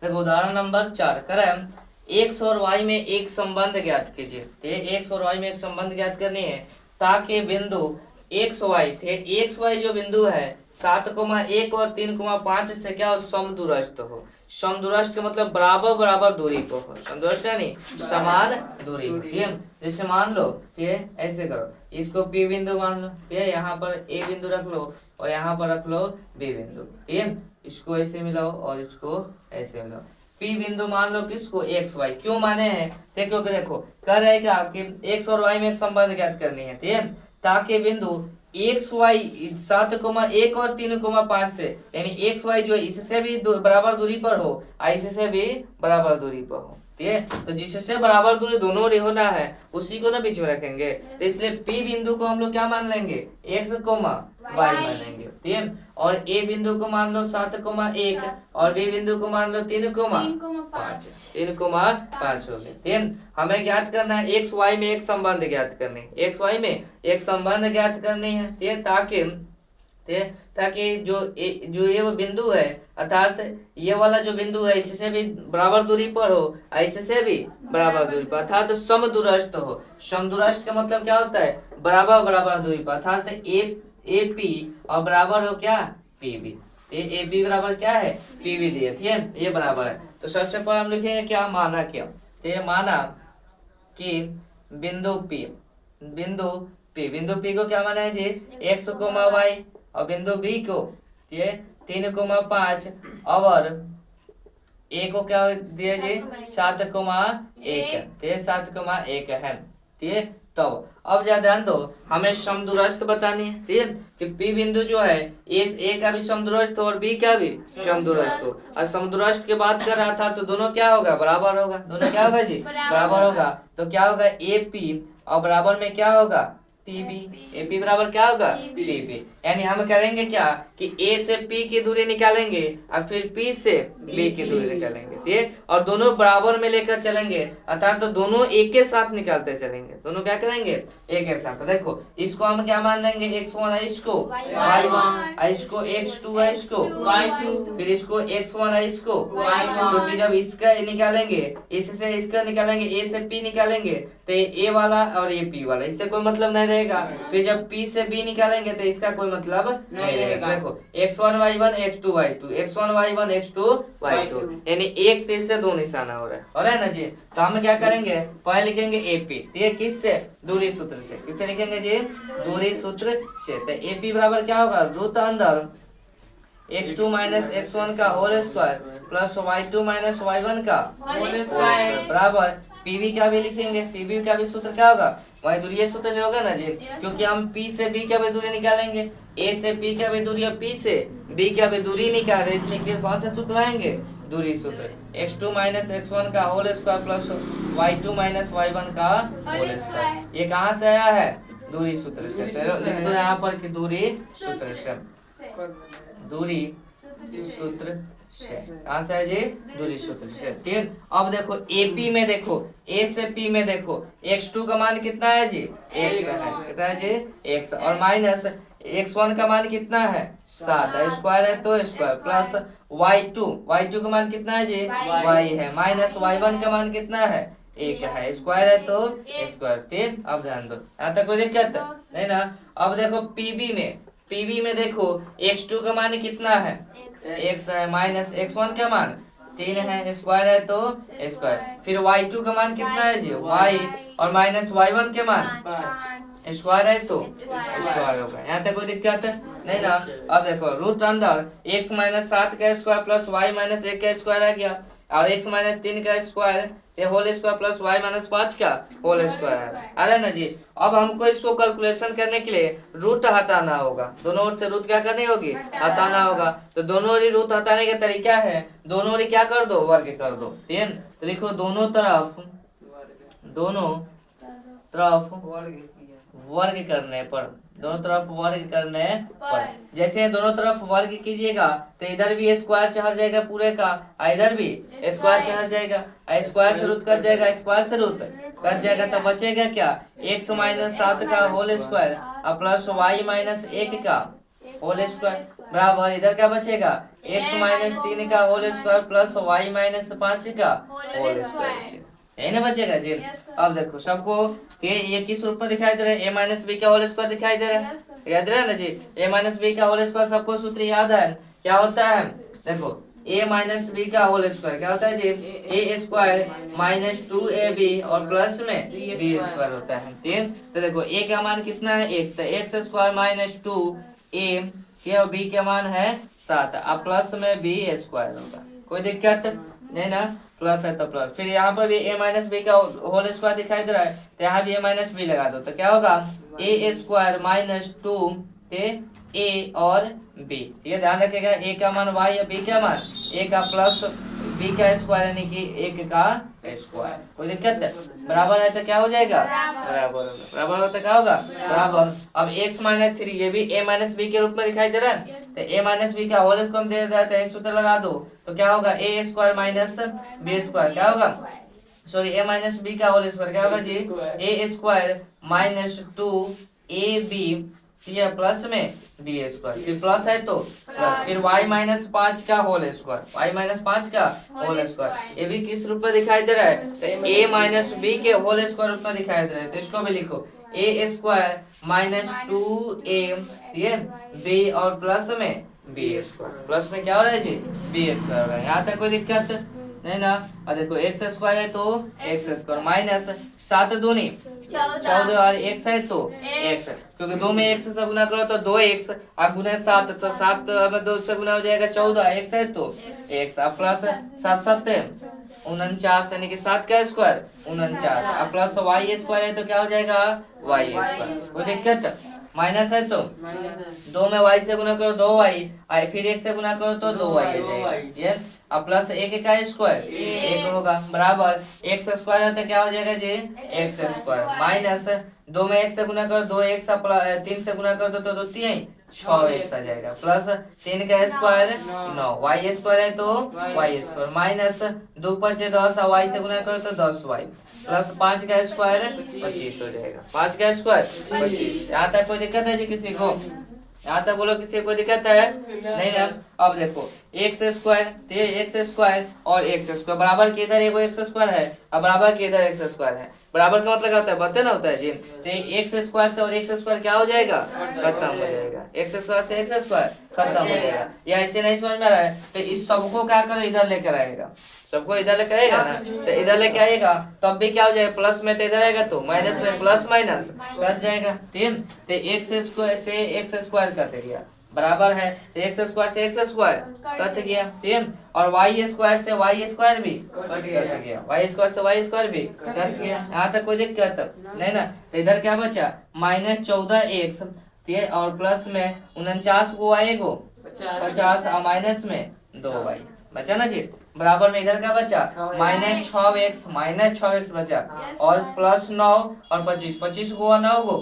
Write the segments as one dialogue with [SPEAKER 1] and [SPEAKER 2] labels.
[SPEAKER 1] देखो उदाहरण नंबर 4 करें, एक्स और वाई में एक संबंध ज्ञात कीजिए। तो एक्स और वाई में एक संबंध ज्ञात करनी है ताकि बिंदु एक्स वाई थे, एक्स वाई जो बिंदु है 7,1 और 3,5 से क्या हो, समदूरस्थ हो। समदूरस्थ का मतलब बराबर बराबर दूरी पर हो, समदूरस्थ यानी समान दूरी पर। ठीक है, जैसे मान लो ये ऐसे करो, इसको पी बिंदु मान लो, ठीक है, यहाँ पर ए बिंदु रख लो और यहाँ पर रख लो बी बिंदु। ठीक है, इसको ऐसे मिलाओ और इसको ऐसे मिलाओ। पी बिंदु मान लो किसको, एक्स वाई। क्यों माने हैं, देखो देखो कर रहे क्या कि एक्स और वाई में एक संबंध ज्ञात करनी है। ठीक है, ताकि बिंदु एक्स वाई 7,1 और 3,5 से यानी एक्स वाई जो है इससे भी बराबर दूरी पर हो और इससे भी बराबर दूरी पर हो। ठीक है, तो जिससे बराबर दूरी दोनों होना है उसी को ना बीच में रखेंगे। तो इसलिए पी बिंदु को हम लोग क्या मान लेंगे, एक्स कोमा वाई मान लेंगे। ठीक है, और ए बिंदु को मान लो 7,1 और बी बिंदु को मान लो 3,5 3,5 हो गए। ठीक है, हमें ज्ञात करना है एक्स वाई में एक संबंध ज्ञात करने, एक्स वाई में एक संबंध ज्ञात करनी है। ठीक है, ताकि जो ये वो बिंदु है अर्थात ये वाला जो बिंदु है इससे भी बराबर दूरी पर हो और इससे भी बराबर दूरी पर अर्थात समदूरस्थ हो। समदूरस्थ का मतलब क्या होता है, बराबर बराबर दूरी पर अर्थात ए पी और बराबर हो क्या, पी बी। ए पी बराबर क्या है, पी बी दिए। ठीक है, ये बराबर है। तो सबसे पहले हम लिखेंगे क्या, माना क्या, तो ये माना कि बिंदु पी को क्या माना है जी, एक्स कोमा वाई और बिंदु बी को ये 3,5 और ए को क्या दिया जी 7,1, 7,1 है। ठीक है, तो अब ज्यादा ध्यान दो, हमें समदूरस्थ बतानी है। ठीक है, कि पी बिंदु जो है ए का भी समदूरस्थ और बी का भी समदूरस्थ हो। और समदूरस्थ की बात कर रहा था तो दोनों क्या होगा, बराबर होगा। दोनों क्या होगा जी, बराबर होगा। तो क्या होगा, ए पी और बराबर में क्या होगा, पी बी। ए पी बराबर क्या होगा, पी बी। यानी हम करेंगे क्या कि ए से पी की दूरी निकालेंगे और फिर पी से बी की दूरी निकालेंगे। ठीक, और दोनों बराबर में लेकर चलेंगे अर्थात तो दोनों एक के साथ निकालते चलेंगे। दोनों क्या करेंगे, एक के साथ। देखो इसको हम क्या मान लेंगे, x1 है, इसको y1, इसको x2 है, इसको y2, फिर इसको x1 है, इसको y1। क्योंकि जब इसका निकालेंगे इससे इसका निकालेंगे, ए से पी निकालेंगे तो ए वाला और ये पी वाला, इससे कोई मतलब नहीं रहेगा। फिर जब पी से बी निकालेंगे तो इसका कोई मतलब नहीं रहेगा। देखो x1 y1 x2 y2, x1 y1 x2 y2, यानी एक तीर से दो निशाना हो रहा है ना जी। तो हम क्या करेंगे, पहले लिखेंगे एपी, ये किससे, दूरी सूत्र से। किससे लिखेंगे जी, दूरी सूत्र से। तो एपी बराबर क्या होगा, रूट अंदर x2 माइनस x1 का whole square plus y2 minus y1 का होल स्क्वायर बराबर पीवी का भी लिखेंगे। पीवी का भी सूत्र क्या होगा, वही दूरी सूत्र होगा ना जी, क्योंकि हम p से b का भी दूरी निकालेंगे, a से p का भी दूरी और p से b का भी दूरी निकाल रहे, इसलिए कौन सा सूत्र लाएंगे, दूरी सूत्र। x2 माइनस x1 का whole square plus y2 minus y1 का होल स्क्वायर। ये कहाँ से आया है, दूरी सूत्र से। लिख दो यहाँ पर कि दूरी सूत्र से, दूरी सूत्र से। कहाँ से है जी, दूरी सूत्र से। ठीक, अब देखो एपी में देखो, ए से पी में देखो x2 का मान कितना है जी, x है, कितना है जी, x, और माइनस x1 का मान कितना है 7 है, स्क्वायर है तो स्क्वायर, प्लस y2 का मान कितना है जी, y है, माइनस y1 का मान कितना है, एक है, स्क्वायर है तो स्क्वायर। ठीक, अब ध्यान दो, यहाँ तक कोई दिक्कत नहीं ना। अब देखो पीबी में देखो x2 का मान कितना है, x है, माइनस x1 का मान 3 है, स्क्वायर है तो स्क्वायर, फिर y2 का मान कितना है जी, y, और माइनस y1 के मान स्क्वायर है तो स्क्वायर होगा। यहाँ तक कोई दिक्कत नहीं ना। अब देखो रूट अंदर x माइनस 7 का स्क्वायर प्लस y माइनस 1 का स्क्वायर आ गया, और x माइनस 3 का स्क्वायर ये whole square plus y minus 5 का होल स्क्वायर है, अरे ना जी। अब हमको इसको कैलकुलेशन करने के लिए रूट हटाना होगा, दोनों ओर से रूट क्या करनी होगी, हटाना होगा। तो दोनों ओर रूट हटाने का तरीका है, दोनों ओर क्या कर दो, वर्ग कर दो। ठीक है, तो लिखो दोनों तरफ वर्ग करने पर, दोनों तरफ वर्ग करने पर, जैसे दोनों तरफ वर्ग कीजिएगा तो इधर भी स्क्वायर चढ़ जाएगा पूरे का, इधर भी स्क्वायर चढ़ जाएगा, स्क्वायर से रूट कट जाएगा, स्क्वायर से रूट कट जाएगा, तो बचेगा क्या, x माइनस 7 का होल स्क्वायर और प्लस y माइनस 1 का होल स्क्वायर बराबर इधर क्या बचेगा x माइनस 3 का whole square plus y minus 5 का होल स्क्वायर बचेगा, यही ना बचेगा जी। अब देखो सबको ये किस रूप में दिखाई दे रहा है, a माइनस बी का होल स्क्वायर दिखाई दे रहा है, याद रहा है ना जी। a माइनस बी का होल स्क्वायर सबको सूत्र याद है, क्या होता है देखो a माइनस बी का होल स्क्वायर क्या होता है जी, a स्क्वायर माइनस 2ab और प्लस में b स्क्वायर होता है, ठीक। तो देखो a का मान कितना है x, तो x स्क्वायर माइनस 2a के और b का मान है 7 अब प्लस में b स्क्वायर होगा, कोई दिक्कत नहीं ना, प्लस है तो प्लस। फिर यहाँ पर भी a माइनस बी का होल स्क्वायर दिखाई दे रहा है, तो यहाँ भी a माइनस बी लगा दो, तो क्या होगा a स्क्वायर माइनस 2 a और b, ये ध्यान रखेगा a का मान y या b का मान a का प्लस b का स्क्वायर यानी कि 1 का स्क्वायर, कोई दिक्कत है, बराबर है तो क्या हो जाएगा बराबर, बराबर होता क्या होगा बराबर। अब x माइनस 3 ये भी a माइनस बी के रूप में दिखाई दे रहा है, तो a माइनस बी का होल स्क्वायर दे रहा है तो एक सूत्र लगा दो, तो क्या होगा a square minus b square क्या होगा, सॉरी a माइनस बी का होल स्क्वायर क्या होगा जी a स्क्वायर माइनस 2ab ये प्लस में बी स्क्वायर, फिर प्लस है तो प्लस, फिर y माइनस 5 का होल स्क्वायर, y माइनस 5 का होल स्क्वायर, ये भी किस रूप में दिखाई दे रहा है, तो a माइनस बी के होल स्क्वायर रूप में दिखाई दे रहा है, तो इसको भी लिखो a स्क्वायर माइनस 2a ये b और प्लस में बी स्क्वायर, प्लस में क्या हो रहा है जी बी स्क्वायर हो रहा है, यहाँ तक कोई दिक्कत नहीं ना। और देखो एक्स स्क्वायर है तो एक्स स्क्वायर माइनस 7 दूनी 14 और x है तो x, क्योंकि 2 में x से गुना करो तो 2x और गुना 7 तो 7 में 2 से गुना हो जाएगा 14, x है तो x अब प्लस 7 7 49 यानी कि 7 का स्क्वायर 49 अब प्लस y स्क्वायर है तो क्या हो जाएगा y स्क्वायर, कोई दिक्कत माइनस है तो 2 में y से गुना करो 2y फिर 1 से गुना करो तो 2y आ जाएगा, अब प्लस 1 का स्क्वायर 1 होगा बराबर x स्क्वायर है तो क्या हो जाएगा जी x स्क्वायर माइनस 2 में 1 से गुना करो 2x 3 से गुना करो तो 2 3 6x आ जाएगा प्लस 3 का स्क्वायर 9 y स्क्वायर है तो y स्क्वायर माइनस 2 5 10 y से गुना करो तो 10y प्लस 5 का स्क्वायर 25 हो जाएगा, 5 का स्क्वायर 25। यहाँ तक कोई दिक्कत है जी किसी को, यहाँ तक बोलो किसी को दिक्कत है नहीं ना। अब देखो एक्स स्क्वायर एक्स स्क्वायर और एक्स स्क्वायर बराबर के इधर एगो एक्स स्क्वायर है और बराबर के इधर एक्स स्क्वायर है, बराबर का मतलब होता है बते ना होता है जी, तो एक्स स्क्वायर से और एक्स स्क्वायर क्या हो जाएगा खत्म हो जाएगा, एक्स स्क्वायर से एक्स स्क्वायर खत्म हो जाएगा, या ऐसे नहीं समझ में आ रहा है तो इस सबको क्या करो इधर लेकर आएगा, सबको इधर लेकर आएगा ना, तो इधर लेके आएगा तब भी क्या हो जाएगा प्लस में तो इधर आएगा तो माइनस में प्लस माइनस कट जाएगा, ठीक। तो एक्स स्क्वायर से एक्स स्क्वायर कट गया बराबर है, तो एक्स स्क्वायर से एक्स स्क्वायर कट गया, ठीक। और वाई स्क्वायर से वाई स्क्वायर भी कट गया, वाई स्क्वायर से वाई स्क्वायर भी कट गया, यहाँ तक कोई दिक्कत नहीं ना। तो इधर क्या बचा माइनस 14x और प्लस में 49 को आएगो 50 और माइनस में 2y बचा ना जी, बराबर में इधर क्या बचा माइनस 6x बचा और प्लस 9 और 25 को 9 गो,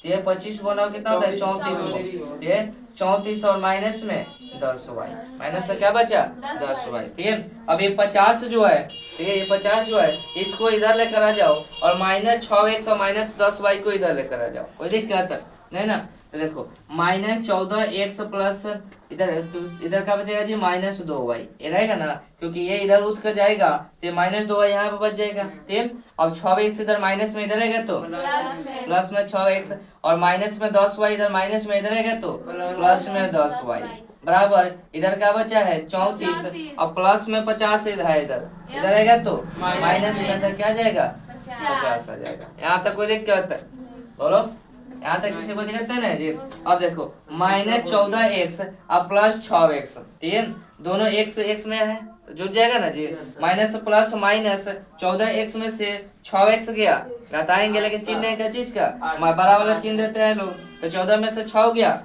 [SPEAKER 1] ये 25 को 9 कितना होता है 34 ये 34 और माइनस में 10y माइनस से क्या बचा 10y, ठीक। अब ये 50 जो है ये 50 जो है इसको इधर लेकर आ जाओ और माइनस 6x और माइनस 10y को इधर लेकर आ जाओ, कोई दिक्कत नहीं ना। तो देखो माइनस 14x प्लस इधर क्या बचेगा जी माइनस 2y ये रहेगा ना, क्योंकि ये इधर उठ कर जाएगा तो माइनस 2y यहाँ पे बच जाएगा, ठीक। अब 6x इधर माइनस में इधर रहेगा तो प्लस में 6x और माइनस में 10y इधर माइनस में इधर रहेगा तो प्लस में 10y बराबर इधर क्या बचा है 34 और प्लस में 50 इधर है इधर रहेगा तो माइनस में इधर क्या जाएगा 50 आ जाएगा। यहाँ तक कोई दिक्कत बोलो, यहाँ तक किसी को दिक्कत है ना जी। अब देखो माइनस 14x अब प्लस 6x, ठीक, दोनों x में है जुड़ जाएगा ना जी, माइनस प्लस माइनस 14x में से 6x गया घटाएंगे लेकिन चिन्ह है क्या चीज का बड़ा वाला चिन्ह देते हैं लोग, तो 14 में से 6 गया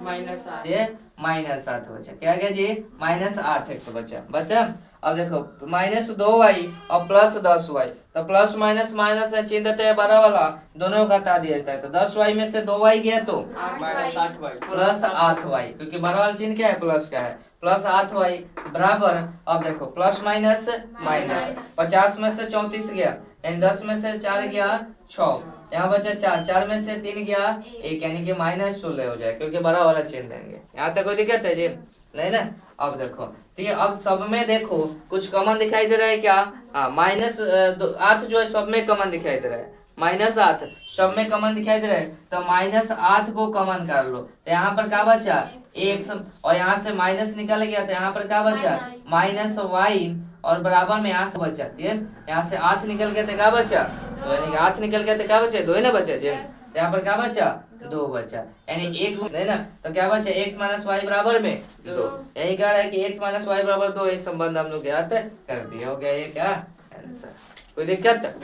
[SPEAKER 1] माइनस 8 बचा, क्या गया जी माइनस 8x बचा। अब देखो माइनस 2y और प्लस 10y, तो प्लस माइनस माइनस है चिन्ह देते हैं बड़ा वाला दोनों को हटा दिया जाता है, तो 10y में से 2y गया तो प्लस 8y, क्योंकि बड़ा वाला चिन्ह क्या है प्लस का है, प्लस 8y बराबर, अब देखो प्लस माइनस माइनस, 50 में से 34 गया, यानी 10 में से 4 गया 6, यहाँ बचा 4, 4 में से 3 गया 1, यानी कि -16 हो जाए, क्योंकि बड़ा वाला चिन्ह देंगे। यहाँ तक कोई दिक्कत है जी? नहीं ना। अब देखो ठीक है, अब सब में देखो कुछ कॉमन दिखाई दे रहा है क्या? हाँ, -8 जो है सब में कॉमन दिखाई दे रहा है, -8 सब में कॉमन दिखाई दे रहा है, तो -8 को कॉमन कर लो, तो यहाँ पर क्या बचा? एक, और यहाँ से माइनस निकल गया, तो यहाँ पर क्या बचा? -y, और बराबर में यहाँ से बचा, ठीक है, यहाँ से 8 निकल गया तो क्या बचा? तो यानी कि 8 निकल गया तो क्या बचे? 2 ही ना बचे जी। यहाँ पर क्या बचा? 2 बचा, यानी एक नहीं ना, तो क्या बचा? x - y बराबर में 2। यही कह रहा है कि x - y बराबर 2, ये संबंध हम लोग ज्ञात कर दिया। हो गया ये क्या आंसर? कोई दिक्कत?